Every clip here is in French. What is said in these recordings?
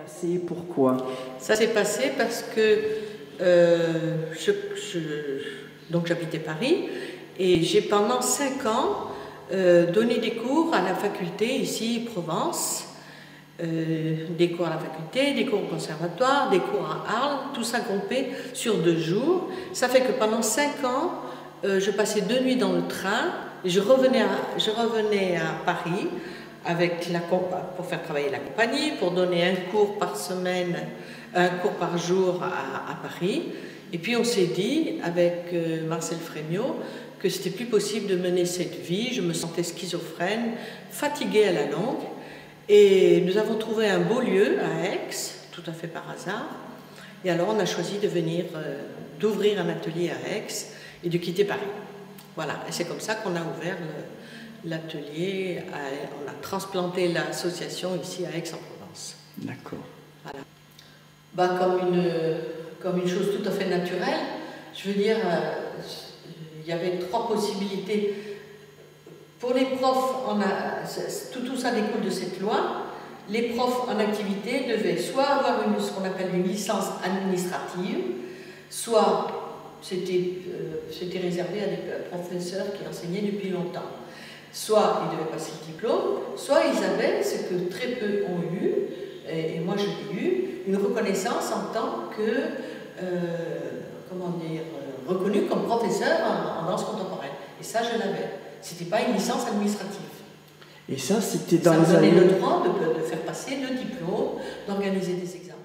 passé? Pourquoi? Ça s'est passé parce que donc j'habitais Paris et j'ai pendant 5 ans donné des cours à la faculté ici, Provence. Des cours à la faculté, des cours au conservatoire, des cours à Arles, tout ça groupé sur 2 jours. Ça fait que pendant 5 ans, je passais 2 nuits dans le train et je revenais à Paris avec pour faire travailler la compagnie, pour donner un cours par semaine, un cours par jour à Paris. Et puis on s'est dit, avec Marcel Frémiot, que c'était plus possible de mener cette vie. Je me sentais schizophrène, fatiguée à la longue. Et nous avons trouvé un beau lieu à Aix, tout à fait par hasard. Et alors on a choisi de venir, d'ouvrir un atelier à Aix et de quitter Paris. Voilà, et c'est comme ça qu'on a ouvert l'atelier, on a transplanté l'association ici à Aix-en-Provence. D'accord. Voilà. Bah, comme une chose tout à fait naturelle, je veux dire, il y avait 3 possibilités. Pour les profs, tout ça découle de cette loi. Les profs en activité devaient soit avoir ce qu'on appelle une licence administrative, soit c'était réservé à des professeurs qui enseignaient depuis longtemps. Soit ils devaient passer le diplôme, soit ils avaient, ce que très peu ont eu, et moi je l'ai eu, une reconnaissance en tant que, reconnu comme professeur en danse contemporaine. Et ça, je l'avais. C'était pas une licence administrative. Et ça, c'était dans les les années... Ça me donnait le droit de faire passer le diplôme, d'organiser des examens.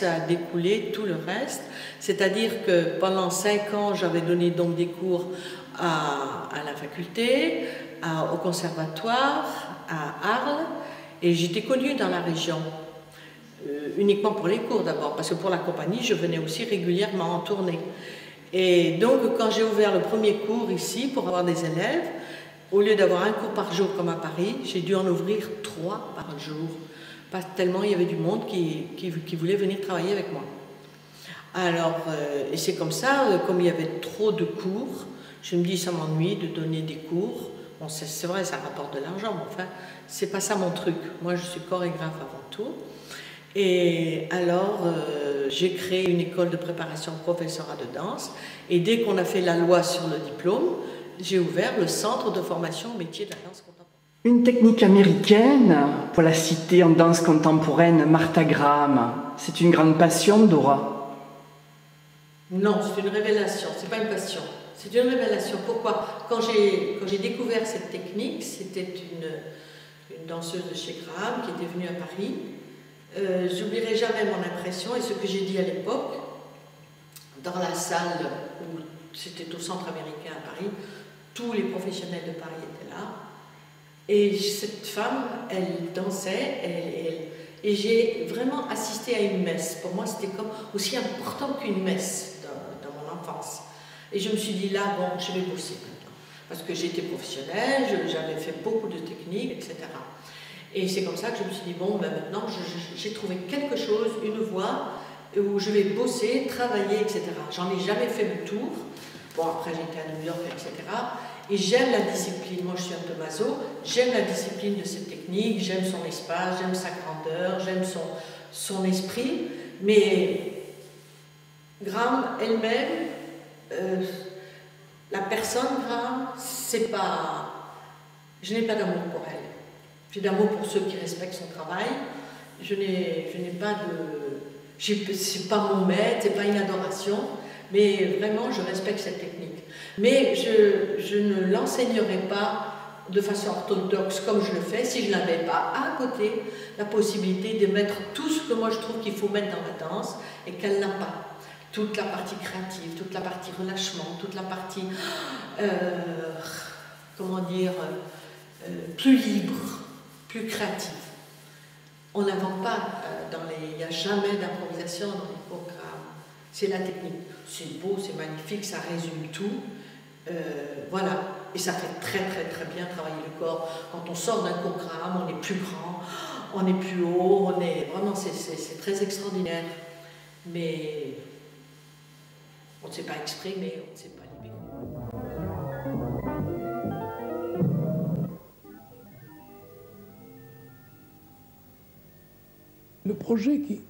ça a découlé tout le reste. C'est-à-dire que pendant 5 ans, j'avais donné donc des cours à la faculté, au conservatoire, à Arles, et j'étais connue dans la région. Uniquement pour les cours d'abord, parce que pour la compagnie, je venais aussi régulièrement en tournée. Et donc, quand j'ai ouvert le premier cours ici pour avoir des élèves, au lieu d'avoir un cours par jour comme à Paris, j'ai dû en ouvrir 3 par jour. Pas tellement il y avait du monde qui voulait venir travailler avec moi. Alors, et c'est comme ça, comme il y avait trop de cours, je me dis ça m'ennuie de donner des cours. Bon, c'est vrai, ça rapporte de l'argent, mais enfin, c'est pas ça mon truc. Moi, je suis chorégraphe avant tout. Et alors, j'ai créé une école de préparation professorat de danse. Et dès qu'on a fait la loi sur le diplôme, j'ai ouvert le centre de formation au métier de la danse contemporaine. Une technique américaine, pour la citer en danse contemporaine, Martha Graham. C'est une grande passion, Dora? Non, c'est une révélation, c'est pas une passion. C'est une révélation. Pourquoi? Quand j'ai découvert cette technique, c'était une danseuse de chez Graham qui était venue à Paris. J'oublierai jamais mon impression et ce que j'ai dit à l'époque, dans la salle où c'était au centre américain à Paris, tous les professionnels de Paris étaient là. Et cette femme, elle dansait, et j'ai vraiment assisté à une messe. Pour moi, c'était comme aussi important qu'une messe dans mon enfance. Et je me suis dit, là, bon, je vais bosser maintenant. Parce que j'étais professionnelle, j'avais fait beaucoup de techniques, etc. Et c'est comme ça que je me suis dit, bon, ben maintenant, j'ai trouvé quelque chose, une voie, où je vais bosser, travailler, etc. J'en ai jamais fait le tour. Bon, après, j'étais à New York, etc. Et j'aime la discipline, moi je suis un peu maso, j'aime la discipline de cette technique, j'aime son espace, j'aime sa grandeur, j'aime son esprit, mais Graham elle-même, la personne Graham, c'est pas... Je n'ai pas d'amour pour elle. J'ai d'amour pour ceux qui respectent son travail, je n'ai pas de... C'est pas mon maître, c'est pas une adoration, mais vraiment je respecte cette technique. Mais je ne l'enseignerai pas de façon orthodoxe comme je le fais si je n'avais pas à côté la possibilité de mettre tout ce que moi je trouve qu'il faut mettre dans la danse et qu'elle n'a pas. Toute la partie créative, toute la partie relâchement, toute la partie, comment dire, plus libre, plus créative. On n'invente pas, il n'y a jamais d'improvisation dans les programmes. C'est la technique. C'est beau, c'est magnifique, ça résume tout. Voilà. Et ça fait très très très bien travailler le corps. Quand on sort d'un programme, on est plus grand, on est plus haut, on est... Vraiment, c'est très extraordinaire. Mais on ne sait pas exprimer, on ne sait pas libérer. Le projet qui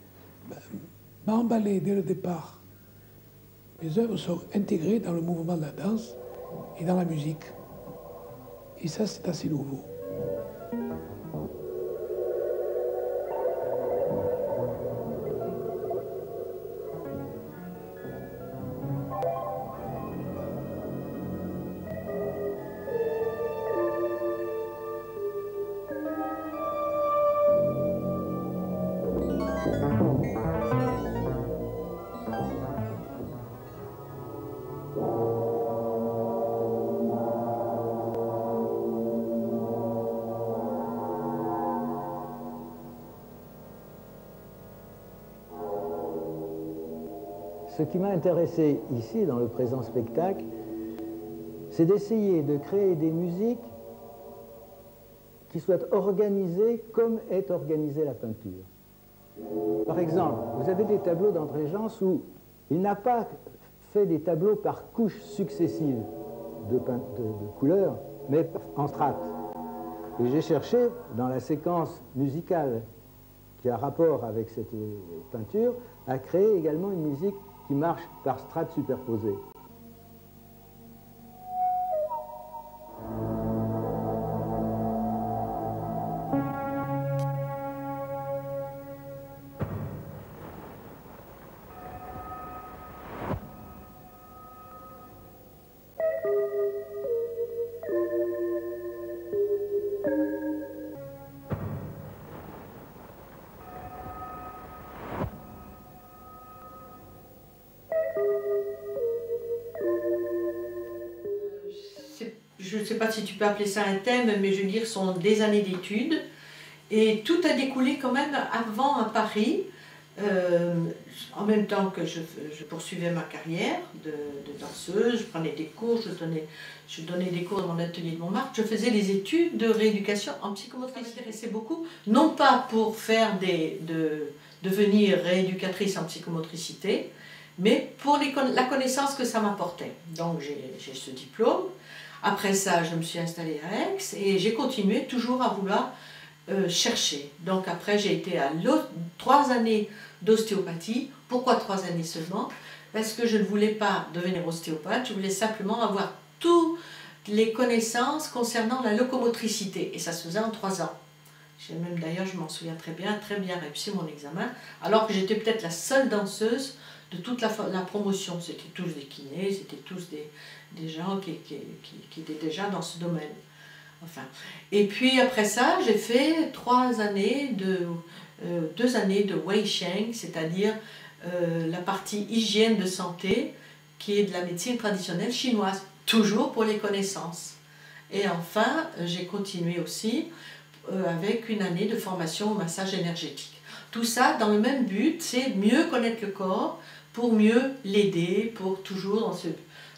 m'a emballé dès le départ, mes œuvres sont intégrées dans le mouvement de la danse et dans la musique. Et ça, c'est assez nouveau. Ce qui m'a intéressé ici, dans le présent spectacle, c'est d'essayer de créer des musiques qui soient organisées comme est organisée la peinture. Par exemple, vous avez des tableaux d'André Jans où il n'a pas fait des tableaux par couches successives de couleurs, mais en strates. Et j'ai cherché, dans la séquence musicale qui a rapport avec cette peinture, à créer également une musique qui marche par strates superposées. sais pas si tu peux appeler ça un thème, mais je veux dire, sont des années d'études. Et tout a découlé quand même avant à Paris, en même temps que je poursuivais ma carrière de danseuse, je prenais des cours, je donnais des cours dans mon atelier de Montmartre, je faisais des études de rééducation en psychomotricité. Ça m'intéressait beaucoup, non pas pour faire devenir rééducatrice en psychomotricité, mais pour la connaissance que ça m'apportait. Donc j'ai ce diplôme. Après ça, je me suis installée à Aix et j'ai continué toujours à vouloir chercher. Donc après, j'ai été à 3 années d'ostéopathie. Pourquoi 3 années seulement? Parce que je ne voulais pas devenir ostéopathe, je voulais simplement avoir toutes les connaissances concernant la locomotricité. Et ça se faisait en 3 ans. J'ai même, d'ailleurs, je m'en souviens très bien réussi mon examen, alors que j'étais peut-être la seule danseuse de toute la promotion. C'était tous des kinés, c'était tous des gens qui étaient déjà dans ce domaine. Enfin. Et puis après ça, j'ai fait 2 années de Wei Sheng, c'est-à-dire la partie hygiène de santé, qui est de la médecine traditionnelle chinoise, toujours pour les connaissances. Et enfin, j'ai continué aussi avec 1 année de formation au massage énergétique. Tout ça dans le même but, c'est mieux connaître le corps pour mieux l'aider, pour toujours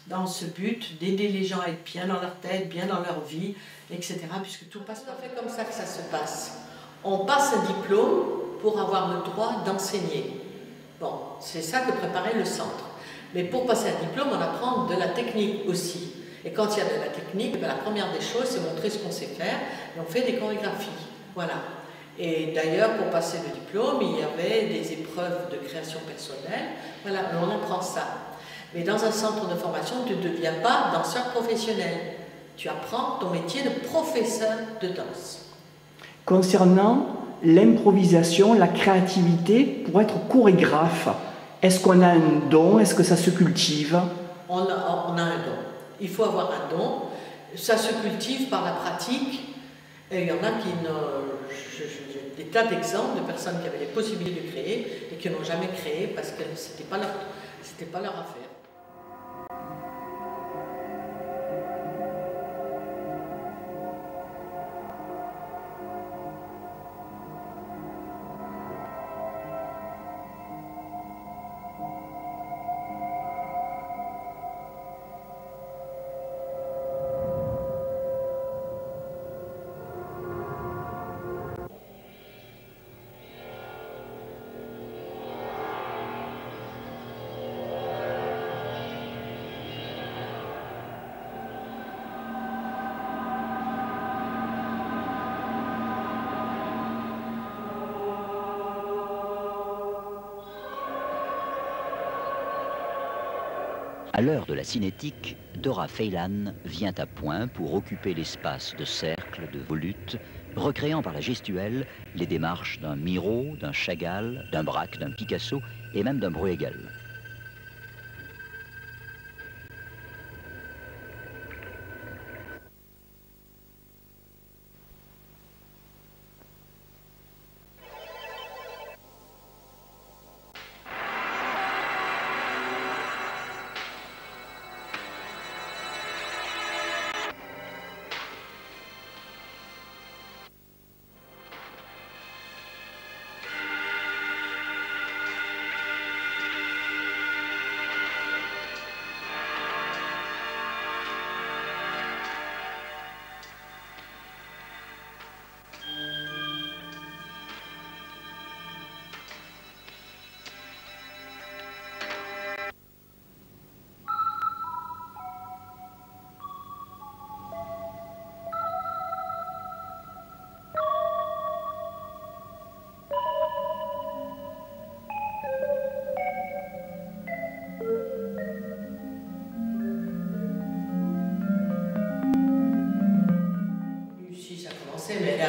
dans ce but d'aider les gens à être bien dans leur tête, bien dans leur vie, etc. Puisque tout passe pas fait comme ça que ça se passe. On passe un diplôme pour avoir le droit d'enseigner. Bon, c'est ça que préparait le centre. Mais pour passer un diplôme, on apprend de la technique aussi. Et quand il y a de la technique, la première des choses, c'est montrer ce qu'on sait faire, et on fait des chorégraphies. Voilà. Et d'ailleurs, pour passer le diplôme, il y avait des épreuves de création personnelle. Voilà, on apprend ça. Mais dans un centre de formation, tu ne deviens pas danseur professionnel. Tu apprends ton métier de professeur de danse. Concernant l'improvisation, la créativité, pour être chorégraphe, est-ce qu'on a un don? Est-ce que ça se cultive? On a un don. Il faut avoir un don. Ça se cultive par la pratique. Et il y en a qui j'ai des tas d'exemples de personnes qui avaient les possibilités de créer et qui n'ont jamais créé parce que ce n'était pas leur affaire. À l'heure de la cinétique, Dora Feylan vient à point pour occuper l'espace de cercle, de volutes, recréant par la gestuelle les démarches d'un Miro, d'un Chagall, d'un Braque, d'un Picasso et même d'un Bruegel. Mais là,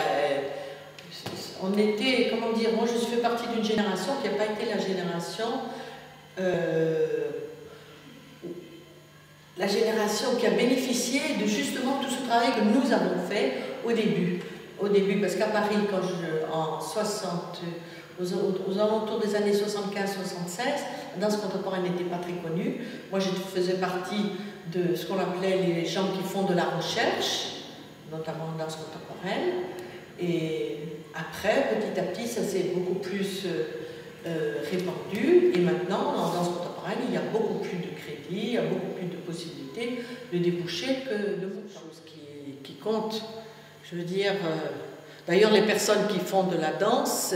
on était, comment dire, moi je fais partie d'une génération qui n'a pas été la génération qui a bénéficié de justement tout ce travail que nous avons fait au début. Parce qu'à Paris, en aux alentours des années 75-76, la danse contemporaine n'était pas très connue. Moi, je faisais partie de ce qu'on appelait les gens qui font de la recherche, notamment en danse contemporaine. Et après, petit à petit, ça s'est beaucoup plus répandu. Et maintenant, en danse contemporaine, il y a beaucoup plus de crédits, il y a beaucoup plus de possibilités de déboucher que de choses qui comptent. Je veux dire, d'ailleurs, les personnes qui font de la danse,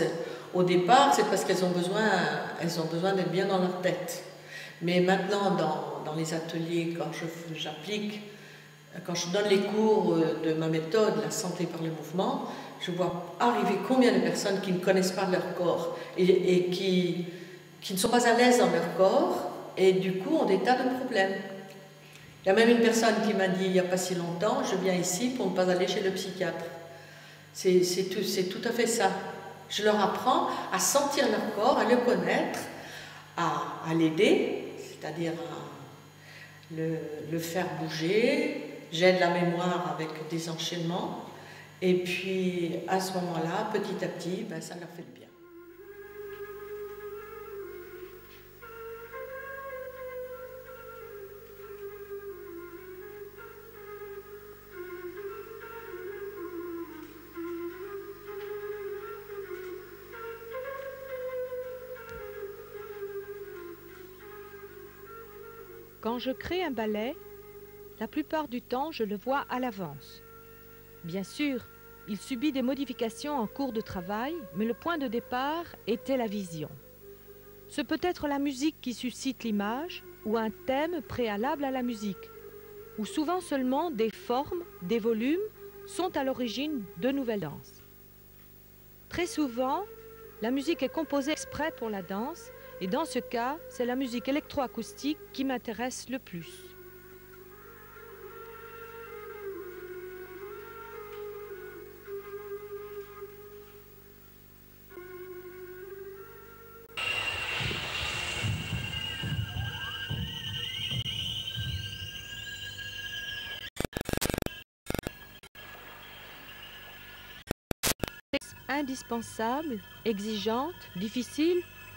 au départ, c'est parce qu'elles ont besoin d'être bien dans leur tête. Mais maintenant, dans les ateliers, quand j'applique, quand je donne les cours de ma méthode, la santé par le mouvement, je vois arriver combien de personnes qui ne connaissent pas leur corps et qui ne sont pas à l'aise dans leur corps et du coup ont des tas de problèmes. Il y a même une personne qui m'a dit il n'y a pas si longtemps, je viens ici pour ne pas aller chez le psychiatre. C'est tout à fait ça. Je leur apprends à sentir leur corps, à le connaître, à l'aider, c'est-à-dire à le faire bouger. J'aide la mémoire avec des enchaînements. Et puis, à ce moment-là, petit à petit, ça leur fait du bien. Quand je crée un ballet, la plupart du temps, je le vois à l'avance. Bien sûr, il subit des modifications en cours de travail, mais le point de départ était la vision. Ce peut être la musique qui suscite l'image ou un thème préalable à la musique, ou souvent seulement des formes, des volumes sont à l'origine de nouvelles danses. Très souvent, la musique est composée exprès pour la danse, et dans ce cas, c'est la musique électroacoustique qui m'intéresse le plus. Indispensable, exigeante, difficile,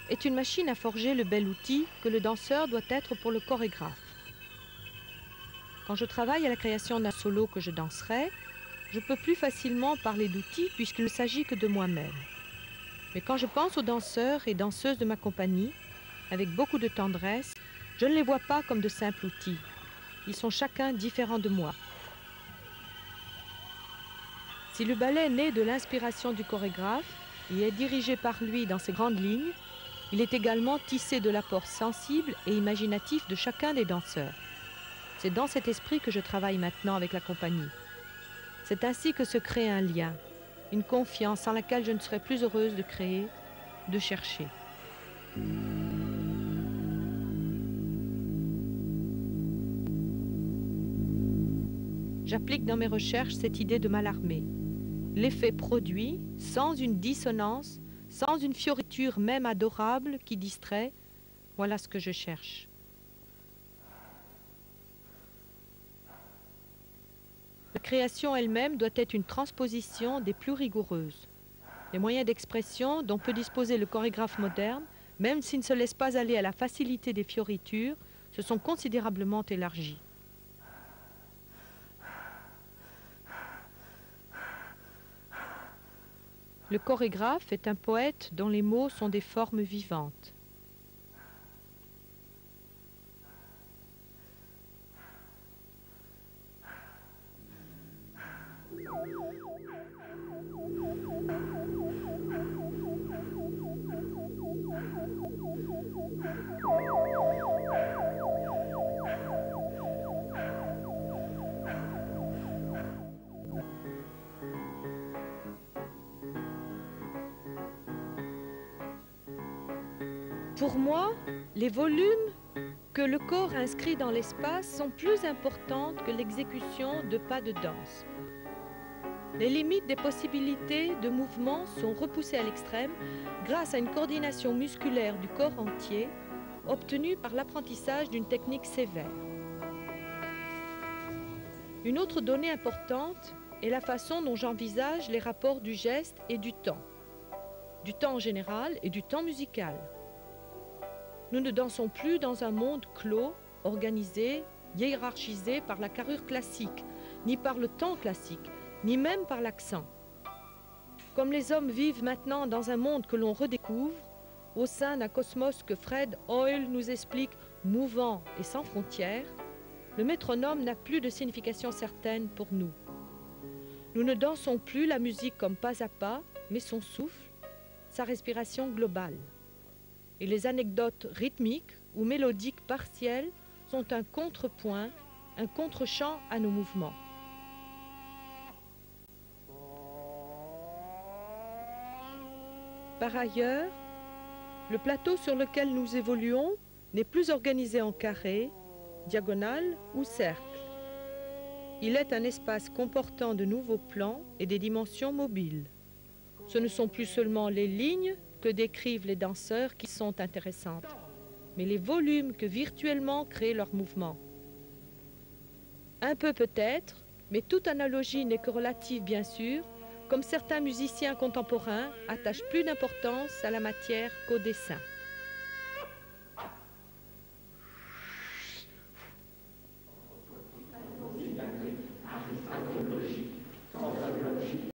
est une machine à forger le bel outil que le danseur doit être pour le chorégraphe. Quand je travaille à la création d'un solo que je danserai, je peux plus facilement parler d'outils puisqu'il ne s'agit que de moi-même. Mais quand je pense aux danseurs et danseuses de ma compagnie, avec beaucoup de tendresse, je ne les vois pas comme de simples outils. Ils sont chacun différents de moi. Si le ballet naît de l'inspiration du chorégraphe et est dirigé par lui dans ses grandes lignes, il est également tissé de l'apport sensible et imaginatif de chacun des danseurs. C'est dans cet esprit que je travaille maintenant avec la compagnie. C'est ainsi que se crée un lien, une confiance sans laquelle je ne serais plus heureuse de créer, de chercher. J'applique dans mes recherches cette idée de Mallarmé. L'effet produit, sans une dissonance, sans une fioriture même adorable qui distrait, voilà ce que je cherche. La création elle-même doit être une transposition des plus rigoureuses. Les moyens d'expression dont peut disposer le chorégraphe moderne, même s'il ne se laisse pas aller à la facilité des fioritures, se sont considérablement élargis. Le chorégraphe est un poète dont les mots sont des formes vivantes. Pour moi, les volumes que le corps inscrit dans l'espace sont plus importantes que l'exécution de pas de danse. Les limites des possibilités de mouvement sont repoussées à l'extrême grâce à une coordination musculaire du corps entier obtenue par l'apprentissage d'une technique sévère. Une autre donnée importante est la façon dont j'envisage les rapports du geste et du temps. du temps général et du temps musical. Nous ne dansons plus dans un monde clos, organisé, hiérarchisé par la carrure classique, ni par le temps classique, ni même par l'accent. Comme les hommes vivent maintenant dans un monde que l'on redécouvre, au sein d'un cosmos que Fred Hoyle nous explique mouvant et sans frontières, le métronome n'a plus de signification certaine pour nous. Nous ne dansons plus la musique comme pas à pas, mais son souffle, sa respiration globale. Et les anecdotes rythmiques ou mélodiques partielles sont un contrepoint, un contre-champ à nos mouvements. Par ailleurs, le plateau sur lequel nous évoluons n'est plus organisé en carré, diagonale ou cercle. Il est un espace comportant de nouveaux plans et des dimensions mobiles. Ce ne sont plus seulement les lignes que décrivent les danseurs qui sont intéressantes, mais les volumes que virtuellement créent leurs mouvements. Un peu peut-être, mais toute analogie n'est que relative bien sûr, comme certains musiciens contemporains attachent plus d'importance à la matière qu'au dessin.